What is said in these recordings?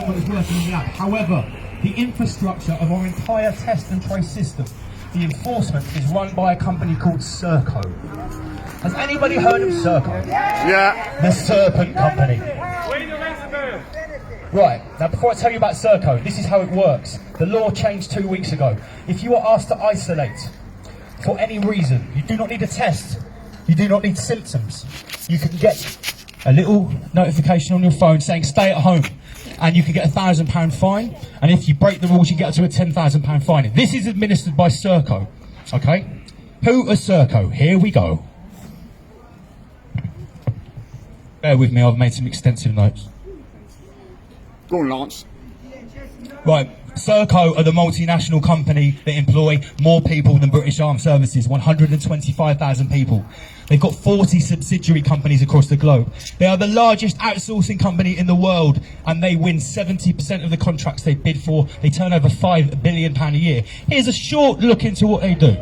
someone that's working in the lab. However, the infrastructure of our entire test and trace system, the enforcement, is run by a company called Serco. Has anybody heard of Serco? Yeah. The Serpent Company. Right, now before I tell you about Serco, this is how it works. The law changed 2 weeks ago. If you are asked to isolate for any reason, you do not need a test, you do not need symptoms. You can get a little notification on your phone saying stay at home, and you can get a £1,000 fine, and if you break the rules you get up to a £10,000 fine. This is administered by Serco, okay? Who are Serco? Here we go. Bear with me, I've made some extensive notes. Go on, Lance. Right, Serco are the multinational company that employ more people than British Armed Services, 125,000 people. They've got 40 subsidiary companies across the globe. They are the largest outsourcing company in the world, and they win 70% of the contracts they bid for. They turn over £5 billion a year. Here's a short look into what they do.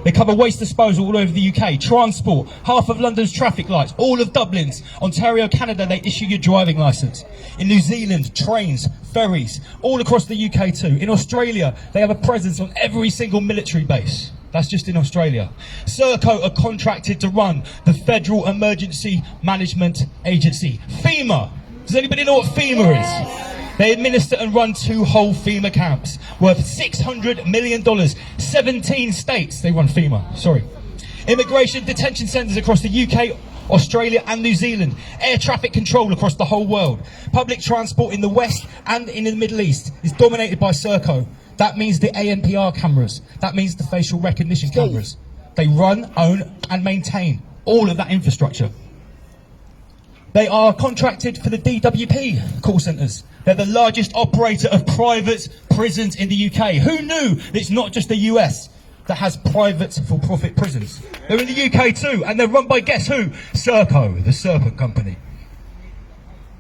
They cover waste disposal all over the UK, transport, half of London's traffic lights, all of Dublin's. Ontario, Canada, they issue your driving licence. In New Zealand, trains, ferries, all across the UK too. In Australia, they have a presence on every single military base. That's just in Australia. Serco are contracted to run the Federal Emergency Management Agency, FEMA. Does anybody know what FEMA is? They administer and run 2 whole FEMA camps worth $600 million. 17 states they run FEMA, sorry. Immigration detention centres across the UK, Australia and New Zealand. Air traffic control across the whole world. Public transport in the West and in the Middle East is dominated by Serco. That means the ANPR cameras. That means the facial recognition cameras. They run, own and maintain all of that infrastructure. They are contracted for the DWP call centres. They're the largest operator of private prisons in the UK. Who knew that it's not just the US that has private for-profit prisons? They're in the UK too, and they're run by, guess who? Serco, the Serpent Company.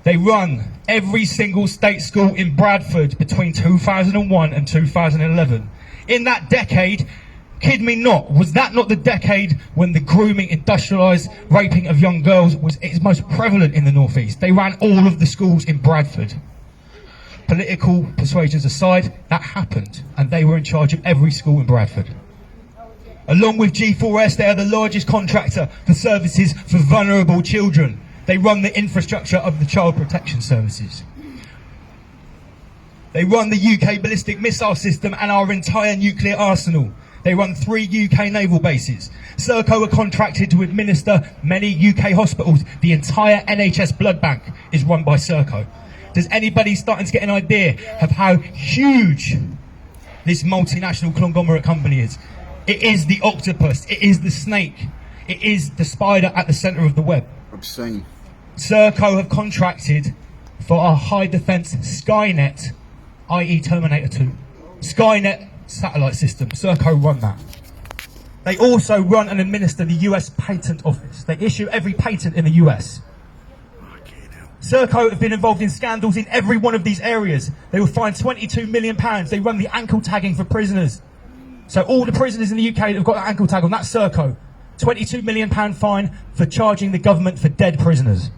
They run every single state school in Bradford between 2001 and 2011. In that decade, kid me not, was that not the decade when the grooming, industrialised raping of young girls was its most prevalent in the North East? They ran all of the schools in Bradford. Political persuasions aside, that happened, and they were in charge of every school in Bradford. Along with G4S, they are the largest contractor for services for vulnerable children. They run the infrastructure of the Child Protection Services. They run the UK ballistic missile system and our entire nuclear arsenal. They run 3 UK naval bases. Serco are contracted to administer many UK hospitals. The entire NHS blood bank is run by Serco. Does anybody starting to get an idea of how huge this multinational conglomerate company is? It is the octopus, it is the snake, it is the spider at the centre of the web. Obscene. Serco have contracted for our high defence Skynet, i.e. Terminator 2. Skynet satellite system. Serco run that. They also run and administer the US Patent Office. They issue every patent in the US. Serco have been involved in scandals in every one of these areas. They were fined £22 million. They run the ankle tagging for prisoners. So all the prisoners in the UK that have got an ankle tag on, that's Serco. £22 million fine for charging the government for dead prisoners.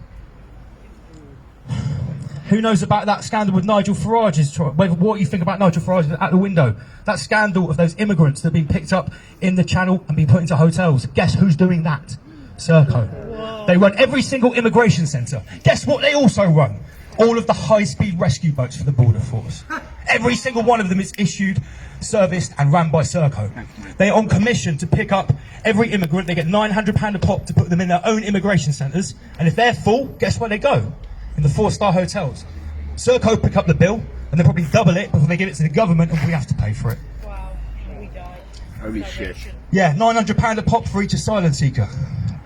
Who knows about that scandal with Nigel Farage's trial? What you think about Nigel Farage at the window? That scandal of those immigrants that have been picked up in the Channel and been put into hotels. Guess who's doing that? Serco. They run every single immigration centre. Guess what they also run? All of the high-speed rescue boats for the Border Force. Every single one of them is issued, serviced and ran by Serco. They are on commission to pick up every immigrant. They get £900 a pop to put them in their own immigration centres. And if they're full, guess where they go? In the 4-star hotels. Serco pick up the bill and they probably double it before they give it to the government and we have to pay for it. Wow, we died. Holy shit. Yeah, £900 a pop for each asylum seeker.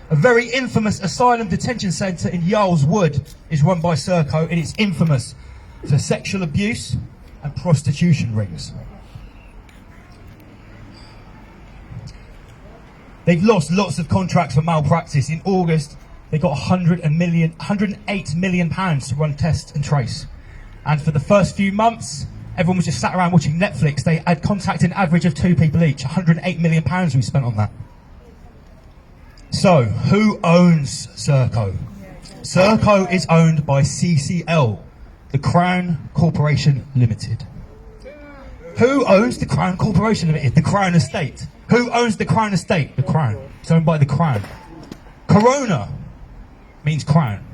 A very infamous asylum detention centre in Yarl's Wood is run by Serco, and it's infamous for sexual abuse and prostitution rings. They've lost lots of contracts for malpractice. In August, they got £108 million to run test and trace. And for the first few months, everyone was just sat around watching Netflix. They had contacted an average of 2 people each. £108 million we spent on that. So, who owns Serco? Serco is owned by CCL, The Crown Corporation Limited. Who owns the Crown Corporation Limited? The Crown Estate. Who owns the Crown Estate? The Crown. It's owned by the Crown. Corona means crown.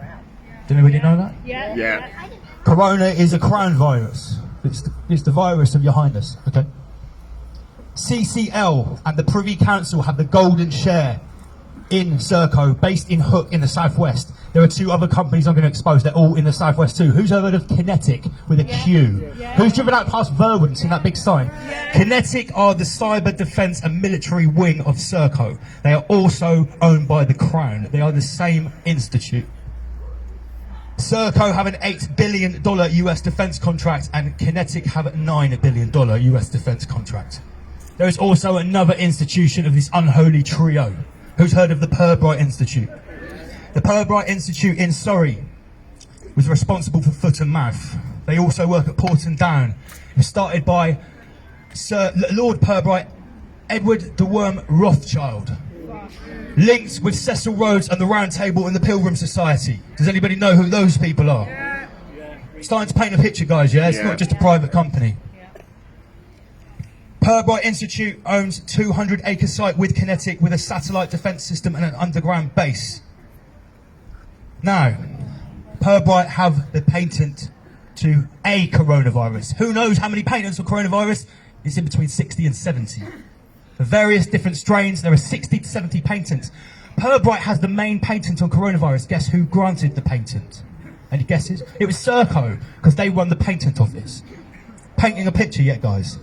Did anybody know that? Yeah. Corona is a crown virus. It's the virus of your highness, okay? CCL and the Privy Council have the golden share in Serco, based in Hook in the southwest. There are two other companies I'm going to expose. They're all in the southwest too. Who's heard of Kinetic with a Q? Who's driven out past Verwood and seen that big sign? Kinetic are the cyber defence and military wing of Serco. They are also owned by the Crown. They are the same institute. Serco have an $8 billion US defence contract and Kinetic have a $9 billion US defence contract. There is also another institution of this unholy trio. Who's heard of the Pirbright Institute? The Pirbright Institute in Surrey was responsible for foot and mouth. They also work at Porton Down. It was started by Sir Lord Pirbright, Edward de Worm Rothschild. Linked with Cecil Rhodes and the Round Table and the Pilgrim Society. Does anybody know who those people are? Starting to paint a picture, guys, yeah? It's not just a private company. Pirbright Institute owns 200-acre site with Kinetic with a satellite defence system and an underground base. Now, Pirbright have the patent to a coronavirus. Who knows how many patents on coronavirus? It's in between 60 and 70. For various different strains, there are 60 to 70 patents. Pirbright has the main patent on coronavirus. Guess who granted the patent? Any guesses? It was Serco, because they won the patent office. Painting a picture yet, guys?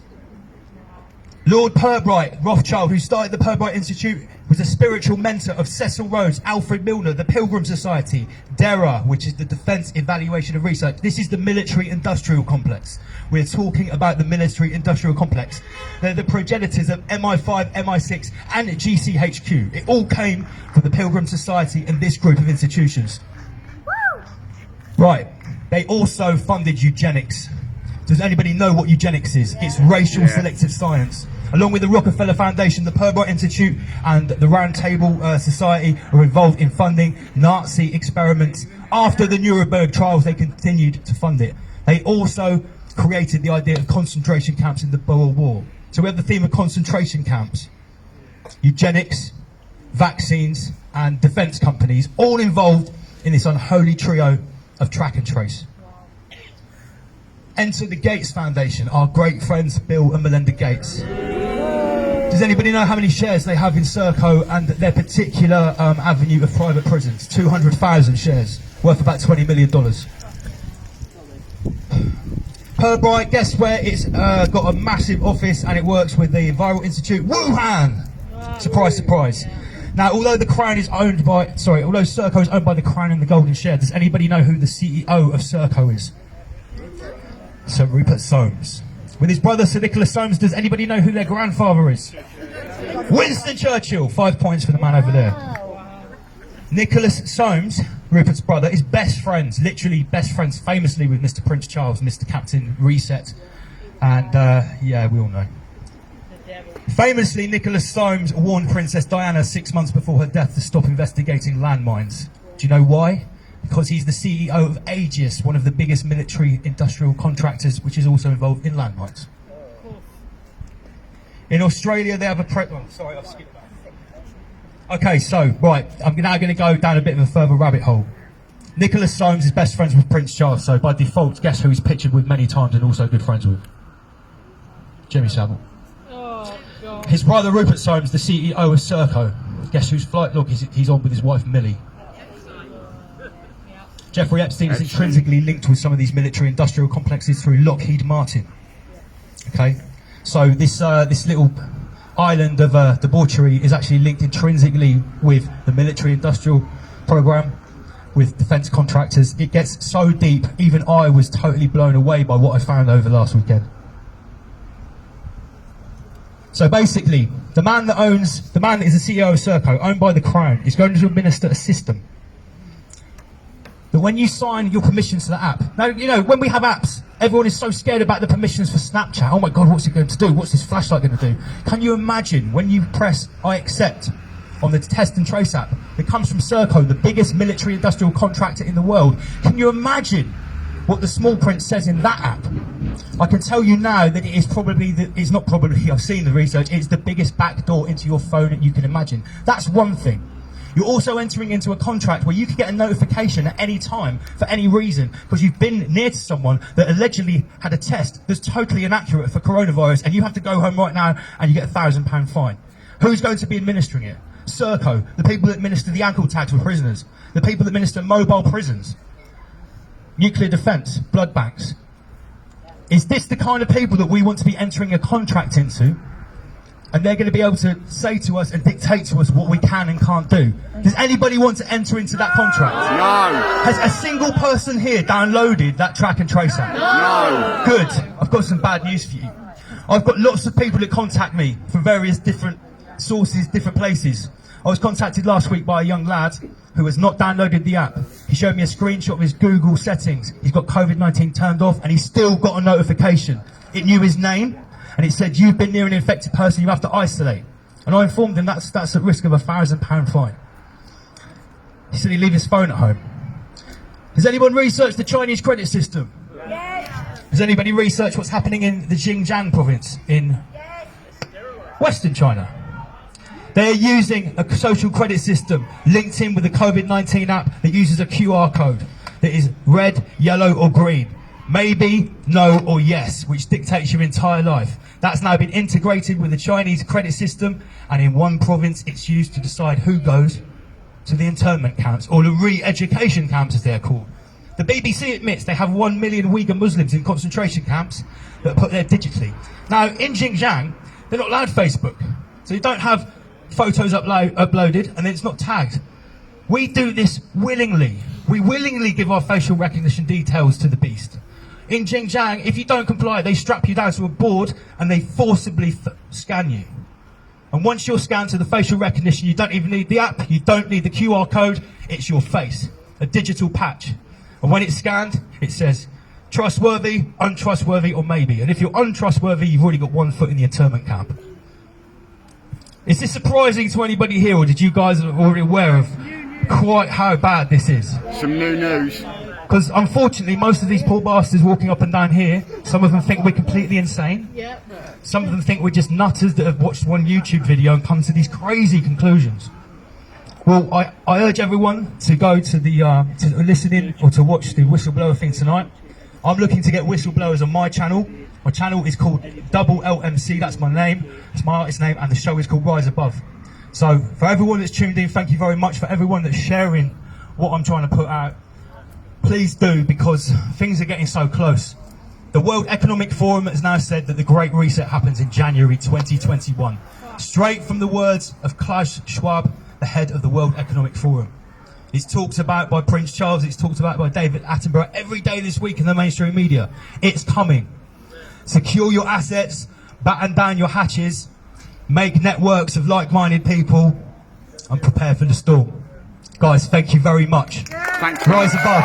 Lord Pirbright Rothschild, who started the Pirbright Institute, was a spiritual mentor of Cecil Rhodes, Alfred Milner, the Pilgrim Society, DERA, which is the Defence Evaluation and Research. This is the military-industrial complex. We're talking about the military-industrial complex. They're the progenitors of MI5, MI6 and GCHQ. It all came from the Pilgrim Society and this group of institutions. Right, they also funded eugenics. Does anybody know what eugenics is? It's racial selective science. Along with the Rockefeller Foundation, the Pirbright Institute and the Round Table Society are involved in funding Nazi experiments. After the Nuremberg trials, they continued to fund it. They also created the idea of concentration camps in the Boer War. So we have the theme of concentration camps, eugenics, vaccines, and defence companies, all involved in this unholy trio of track and trace. Enter the Gates Foundation, our great friends Bill and Melinda Gates. Does anybody know how many shares they have in Serco and their particular avenue of private prisons? 200,000 shares, worth about $20 million. Pirbright, guess where it's got a massive office and it works with the Viral Institute? Wuhan! Surprise, surprise. Now, although Serco is owned by the Crown and the Golden Share, does anybody know who the CEO of Serco is? Sir Rupert Soames. With his brother Sir Nicholas Soames, does anybody know who their grandfather is? Winston Churchill. 5 points for the man over there. Nicholas Soames, Rupert's brother, is best friends, literally best friends, famously with Mr. Prince Charles, Mr. Captain Reset. And yeah, we all know. Famously, Nicholas Soames warned Princess Diana 6 months before her death to stop investigating landmines. Do you know why? Because he's the CEO of Aegis, one of the biggest military industrial contractors, which is also involved in landmines. In Australia, they have a sorry, I've skipped that. Okay, so, right, I'm now going to go down a bit of a further rabbit hole. Nicholas Soames is best friends with Prince Charles, so by default, guess who he's pictured with many times and also good friends with? Jimmy Savile. Oh, God. His brother Rupert Soames, the CEO of Serco. Guess whose flight log he's on with his wife Millie? Jeffrey Epstein is intrinsically linked with some of these military-industrial complexes through Lockheed Martin. Okay, so this little island of debauchery is actually linked intrinsically with the military-industrial program, with defence contractors. It gets so deep, even I was totally blown away by what I found over last weekend. So basically, the man that is the CEO of Serco, owned by the Crown, is going to administer a system that when you sign your permissions to the app, now, you know, when we have apps, everyone is so scared about the permissions for Snapchat. Oh my God, what's it going to do? What's this flashlight going to do? Can you imagine when you press I accept on the test and trace app that comes from Serco, the biggest military industrial contractor in the world? Can you imagine what the small print says in that app, I can tell you now that it is probably, it's not probably, I've seen the research, it's the biggest backdoor into your phone that you can imagine. That's one thing. You're also entering into a contract where you can get a notification at any time for any reason because you've been near to someone that allegedly had a test that's totally inaccurate for coronavirus, and you have to go home right now and you get £1,000 fine. Who's going to be administering it? Serco, the people that administer the ankle tags for prisoners, the people that administer mobile prisons, nuclear defence, blood banks. Is this the kind of people that we want to be entering a contract into? And they're going to be able to say to us and dictate to us what we can and can't do. Does anybody want to enter into that contract? No. Has a single person here downloaded that track and trace app? No. Good. I've got some bad news for you. I've got lots of people that contact me from various different sources, different places. I was contacted last week by a young lad who has not downloaded the app. He showed me a screenshot of his Google settings. He's got COVID-19 turned off and he's still got a notification. It knew his name. And it said, you've been near an infected person, you have to isolate. And I informed him that's at risk of £1,000 fine. He said he'd leave his phone at home. Has anyone researched the Chinese credit system? Yes. Has anybody researched what's happening in the Xinjiang province in Western China? They're using a social credit system linked in with the COVID-19 app that uses a QR code that is red, yellow or green. Maybe, no or yes, which dictates your entire life. That's now been integrated with the Chinese credit system, and in one province it's used to decide who goes to the internment camps, or the re-education camps as they're called. The BBC admits they have 1 million Uyghur Muslims in concentration camps that are put there digitally. Now in Xinjiang, they're not allowed Facebook, so you don't have photos uploaded and it's not tagged. We do this willingly. We willingly give our facial recognition details to the beast. In Xinjiang, if you don't comply, they strap you down to a board and they forcibly scan you. And once you're scanned to the facial recognition, you don't even need the app, you don't need the QR code, it's your face, a digital patch. And when it's scanned, it says trustworthy, untrustworthy, or maybe. And if you're untrustworthy, you've already got 1 foot in the internment camp. Is this surprising to anybody here, or did you guys already aware of quite how bad this is? Some new news. Because unfortunately, most of these poor bastards walking up and down here, some of them think we're completely insane. Yep. Some of them think we're just nutters that have watched one YouTube video and come to these crazy conclusions. Well, I urge everyone to go to the to listen in or to watch the whistleblower thing tonight. I'm looking to get whistleblowers on my channel. My channel is called Double LMC. That's my name. It's my artist name, and the show is called Rise Above. So for everyone that's tuned in, thank you very much. For everyone that's sharing what I'm trying to put out, please do, because things are getting so close. The World Economic Forum has now said that the Great Reset happens in January 2021. Straight from the words of Klaus Schwab, the head of the World Economic Forum. It's talked about by Prince Charles, it's talked about by David Attenborough every day this week in the mainstream media. It's coming. Secure your assets, batten down your hatches, make networks of like-minded people, and prepare for the storm. Guys, thank you very much. Thank you. Rise above.